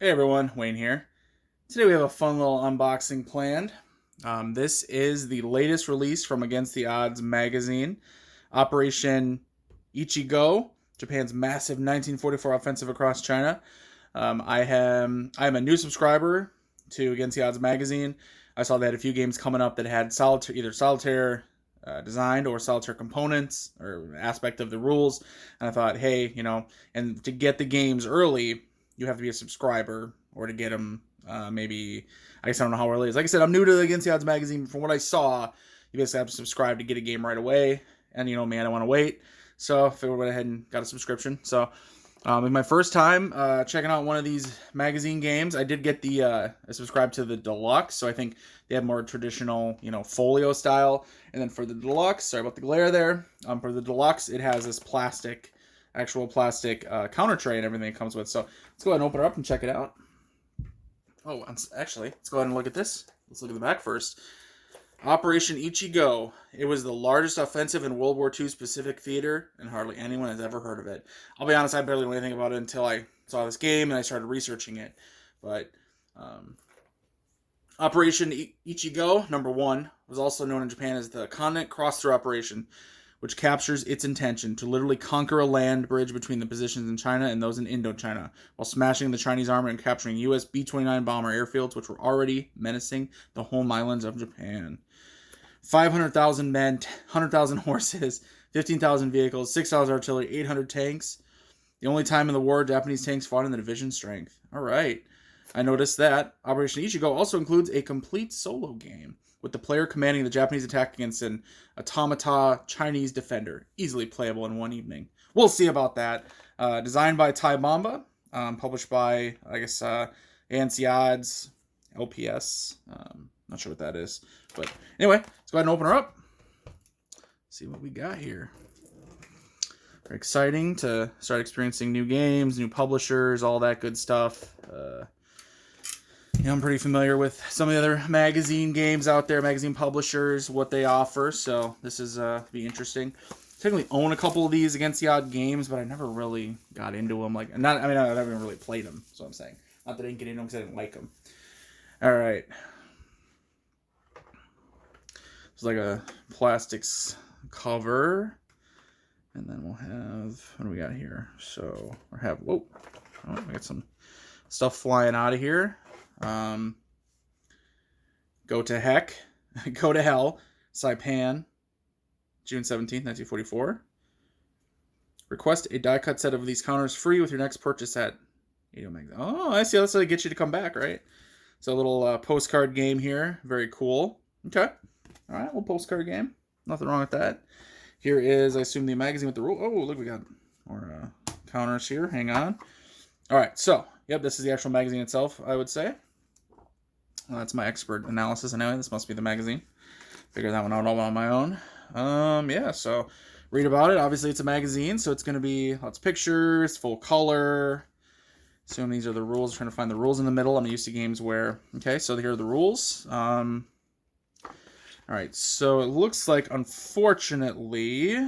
Hey everyone, Wayne here. Today we have a fun little unboxing planned. This is the latest release from Against the Odds magazine, Operation Ichi-Go, Japan's massive 1944 offensive across China. I'm a new subscriber to Against the Odds magazine. I saw they had a few games coming up that had either solitaire designed or solitaire components or aspect of the rules, and I thought, hey, and to get the games early, you have to be a subscriber, or to get them, maybe, I guess I don't know how early it is. Like I said, I'm new to the Against the Odds magazine. From what I saw, you basically have to subscribe to get a game right away. And I don't want to wait. So I figured I went ahead and got a subscription. So it's my first time checking out one of these magazine games. I did get I subscribed to the deluxe. So I think they have more traditional, folio style. And then for the deluxe, sorry about the glare there. For the deluxe, it has this actual plastic counter tray and everything it comes with. So let's go ahead and open it up and check it out. Oh, actually, let's go ahead and look at this. Let's look at the back first. Operation Ichi-Go. It was the largest offensive in World War II Pacific theater, and hardly anyone has ever heard of it. I'll be honest, I barely knew anything about it until I saw this game and I started researching it. But Operation Ichi-Go, number 1, was also known in Japan as the Continent Cross-Through Operation, which captures its intention to literally conquer a land bridge between the positions in China and those in Indochina, while smashing the Chinese army and capturing U.S. B-29 bomber airfields, which were already menacing the home islands of Japan. 500,000 men, 100,000 horses, 15,000 vehicles, 6,000 artillery, 800 tanks. The only time in the war Japanese tanks fought in the division strength. All right. I noticed that Operation Ichi-Go also includes a complete solo game, with the player commanding the Japanese attack against an automata Chinese defender. Easily playable in one evening. We'll see about that. Designed by Ty Bomba, published by, I guess, ANC Odds, LPS. Not sure what that is. But anyway, let's go ahead and open her up. See what we got here. Very exciting to start experiencing new games, new publishers, all that good stuff. I'm pretty familiar with some of the other magazine games out there, magazine publishers, what they offer. So this is be interesting. Technically own a couple of these Against the Odd games, but I never really got into them. I never even really played them. That's what I'm saying. Not that I didn't get into them because I didn't like them. All right. It's like a plastics cover, and then we'll have, what do we got here? So we have, we got some stuff flying out of here. Go to heck, go to hell, Saipan, June 17th, 1944. Request a die-cut set of these counters free with your next purchase at Oh, I see. That's how they get you to come back, right? So a little postcard game here. Very cool. Okay. All right, little postcard game. Nothing wrong with that. Here is, I assume, the magazine with the rule. Oh, look, we got more counters here. Hang on. All right, so, yep, this is the actual magazine itself, I would say. Well, that's my expert analysis anyway. This must be the magazine. Figure that one out all on my own. Yeah, so read about it. Obviously, it's a magazine, so it's going to be lots of pictures, full color. Assume these are the rules. I'm trying to find the rules in the middle. I'm used to games where, okay, so here are the rules. All right, so it looks like, unfortunately,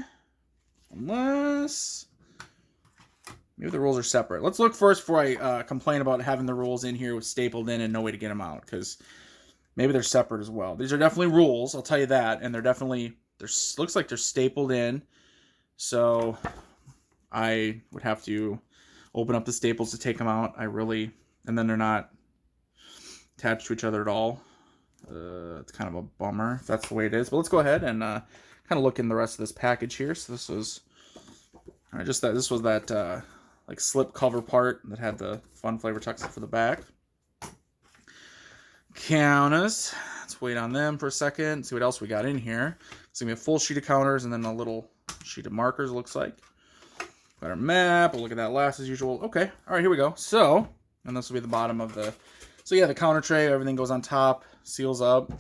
unless... maybe the rules are separate. Let's look first before I complain about having the rules in here stapled in and no way to get them out, because maybe they're separate as well. These are definitely rules, I'll tell you that, and looks like they're stapled in, so I would have to open up the staples to take them out. And then they're not attached to each other at all. It's kind of a bummer if that's the way it is, but let's go ahead and kind of look in the rest of this package here. So this was, all right, this was that like slip cover part that had the fun flavor text for the back. Counters. Let's wait on them for a second. See what else we got in here. It's gonna be a full sheet of counters and then a little sheet of markers. It looks like. Got our map. We'll look at that last as usual. Okay. All right. Here we go. So, and this will be the bottom of the. So yeah, the counter tray. Everything goes on top. Seals up.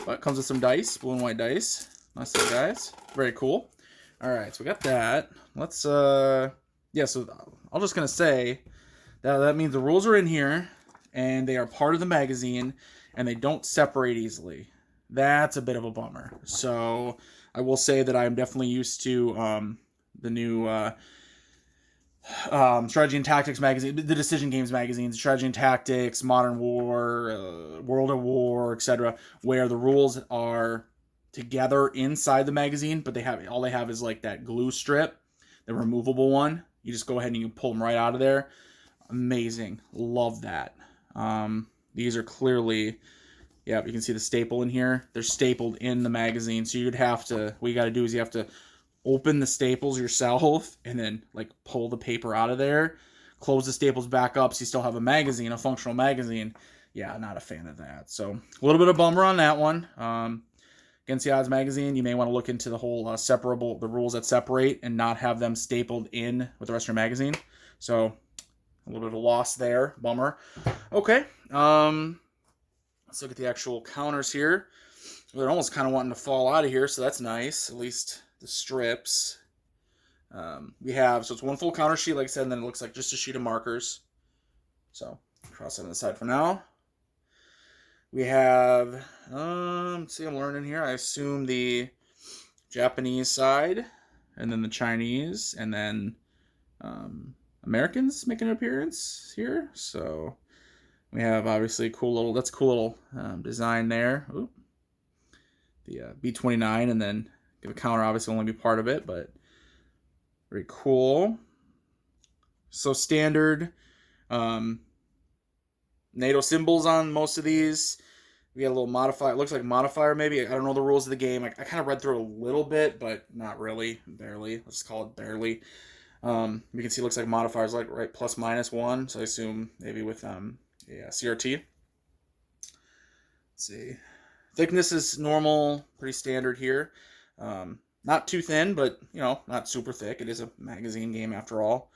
But it comes with some dice. Blue and white dice. Nice little guys. Very cool. All right. So we got that. Let's. Yeah. So I'm just gonna say that means the rules are in here, and they are part of the magazine, and they don't separate easily. That's a bit of a bummer. So I will say that I'm definitely used to the new Strategy and Tactics magazine, the Decision Games magazines, Strategy and Tactics, Modern War, World of War, etc., where the rules are together inside the magazine, but all they have is like that glue strip, the removable one. You just go ahead and you can pull them right out of there. Amazing, love that. These are clearly, yeah, you can see the staple in here. They're stapled in the magazine, so you'd have to. What you got to do is you have to open the staples yourself and then like pull the paper out of there, close the staples back up so you still have a magazine, a functional magazine. Yeah, not a fan of that. So a little bit of bummer on that one. Against the Odds magazine, you may want to look into the whole the rules that separate and not have them stapled in with the rest of your magazine. So a little bit of a loss there. Bummer. Okay. Let's look at the actual counters here. They're almost kind of wanting to fall out of here, so that's nice. At least the strips. We have, so it's one full counter sheet, like I said, and then it looks like just a sheet of markers. So, cross that on the side for now. We have, let's see, I'm learning here. I assume the Japanese side, and then the Chinese, and then Americans making an appearance here. So, we have obviously a cool little design there. Oop. The B-29, and then the counter obviously only be part of it, but very cool. So standard NATO symbols on most of these. We got a little modifier. It looks like modifier maybe. I don't know the rules of the game. I kind of read through it a little bit, but not really. Barely. Let's call it barely. You can see it looks like modifiers like right plus minus 1. So I assume maybe with CRT. Let's see. Thickness is normal, pretty standard here. Not too thin, but, not super thick. It is a magazine game after all.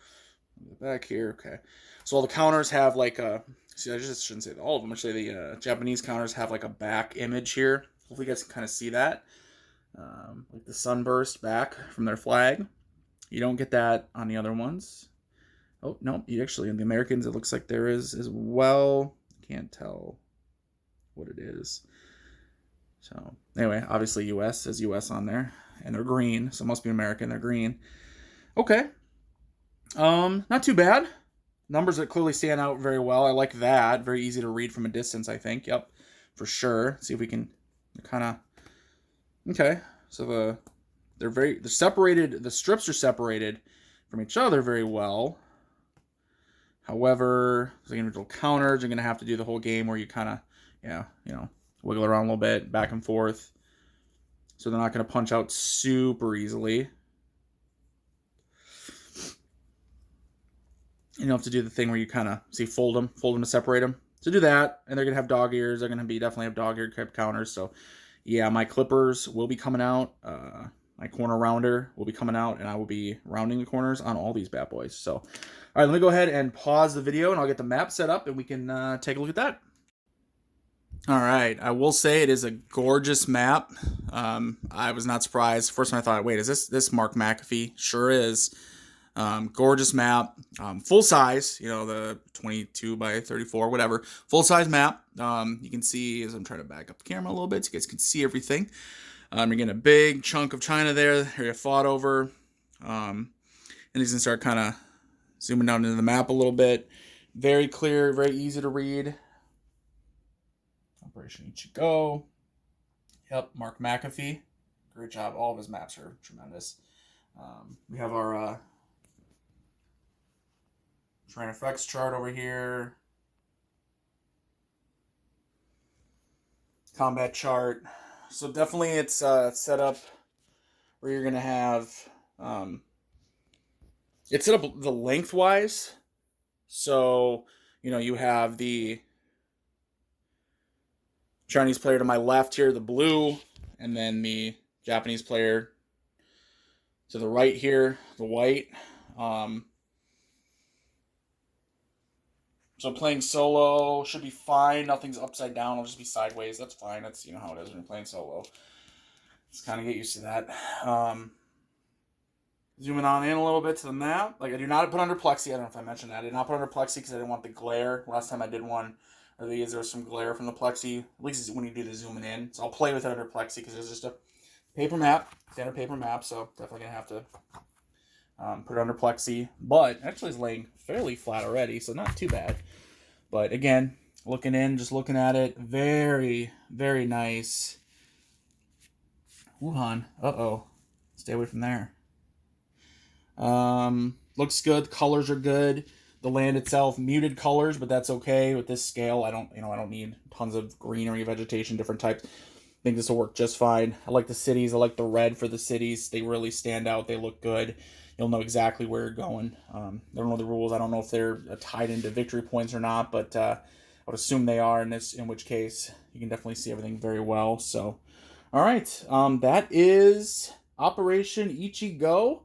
Back here, okay. So all the counters have like a, see, I just shouldn't say all of them. Actually, the Japanese counters have like a back image here. Hopefully you guys can kind of see that. Like the sunburst back from their flag. You don't get that on the other ones. Oh, no, you actually, in the Americans, it looks like there is as well. Can't tell what it is. So, anyway, obviously U.S. says U.S. on there. And they're green, so it must be American. They're green. Okay. Not too bad. Numbers that clearly stand out very well. I like that. Very easy to read from a distance, I think. Yep, for sure. See if we can kind of... Okay. So they're separated. The strips are separated from each other very well. However, the individual counters are going to have to do the whole game where you kind of, wiggle around a little bit, back and forth. So they're not going to punch out super easily. You have to do the thing where you kind of, fold them to separate them. So do that, and they're going to have dog ears. They're going to definitely have dog ear counters. So, yeah, my clippers will be coming out. My corner rounder will be coming out, and I will be rounding the corners on all these bad boys. So, all right, let me go ahead and pause the video, and I'll get the map set up, and we can take a look at that. All right, I will say it is a gorgeous map. I was not surprised. First time I thought, wait, is this Mark McAfee? Sure is. Gorgeous map, full size, the 22 by 34, whatever, full size map. You can see, as I'm trying to back up the camera a little bit so you guys can see everything. You're getting a big chunk of China there, area fought over. And you can start kind of zooming down into the map a little bit. Very clear, very easy to read. Operation Ichi-Go. Yep, Mark McAfee. Great job. All of his maps are tremendous. We have our terrain effects chart over here. Combat chart. So definitely it's set up where you're going to have... it's set up the lengthwise. So, you have the Chinese player to my left here, the blue, and then the Japanese player to the right here, the white. So playing solo should be fine. Nothing's upside down. It'll just be sideways. That's fine. That's how it is when you're playing solo. Just kind of get used to that. Zooming on in a little bit to the map. Like, I do not put under plexi. I don't know if I mentioned that. I did not put under plexi because I didn't want the glare. Last time I did one of these, there was some glare from the plexi. At least when you do the zooming in. So I'll play with it under plexi because it's just a paper map. Standard paper map. So definitely going to have to Put it under plexi, but actually is laying fairly flat already, so not too bad. But again, looking in, just looking at it, very, very nice. Wuhan, uh-oh. Stay away from there. Looks good. Colors are good. The land itself, muted colors, but that's okay with this scale. I don't need tons of greenery, vegetation, different types. I think this will work just fine. I like the cities. I like the red for the cities. They really stand out. They look good. You'll know exactly where you're going. I don't know the rules. I don't know if they're tied into victory points or not, but I would assume they are. In which case, you can definitely see everything very well. So, all right, that is Operation Ichi-Go.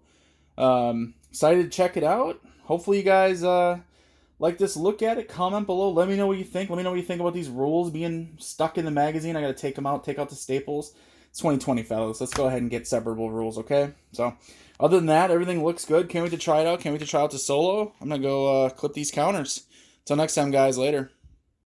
Excited to check it out. Hopefully, you guys like this look at it. Comment below. Let me know what you think. Let me know what you think about these rules being stuck in the magazine. I got to take them out, take out the staples. It's 2020, fellas. Let's go ahead and get separable rules, okay? So, other than that, everything looks good. Can't wait to try it out. Can't wait to try out the solo. I'm going to go clip these counters. Until next time, guys. Later.